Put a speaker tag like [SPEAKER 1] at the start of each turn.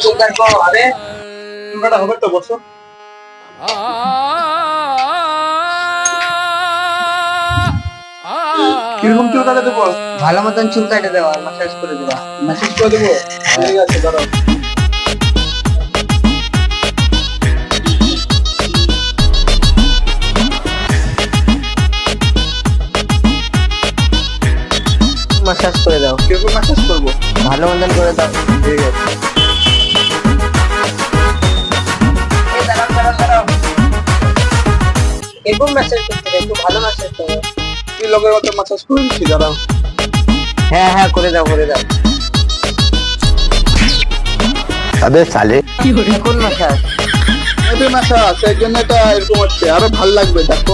[SPEAKER 1] চুল কাটবো হবে?
[SPEAKER 2] চুল কাটা হবে তো বসো। কিরকম চুল কাটা দেবো?
[SPEAKER 1] ভালো মতন চুল কাটে দেওয়া, মাসাজ করে দেওয়া।
[SPEAKER 2] মেসেজ করে দেবো। ঠিক আছে দাঁড়াও।
[SPEAKER 1] মাসাজ করে দাও,
[SPEAKER 2] কিরকম মেসেজ করবো?
[SPEAKER 1] ভালো মতন করে দাও।
[SPEAKER 2] ঠিক আছে।
[SPEAKER 1] এই দাঁড়াও দাঁড়াও দাঁড়াও, এরকম মেসেজ করতে হবে, একটু ভালো মেসেজ করো।
[SPEAKER 2] কি লোকের মতো মেসেজ করে দিচ্ছি, দাঁড়াও।
[SPEAKER 1] হ্যাঁ হ্যাঁ করে দাও করে দাও।
[SPEAKER 3] अबे साले
[SPEAKER 1] কোন মাসাজ?
[SPEAKER 2] এই মেসেজ, সেই জন্য এটা এরকম হচ্ছে, আরো ভালো লাগবে দেখো।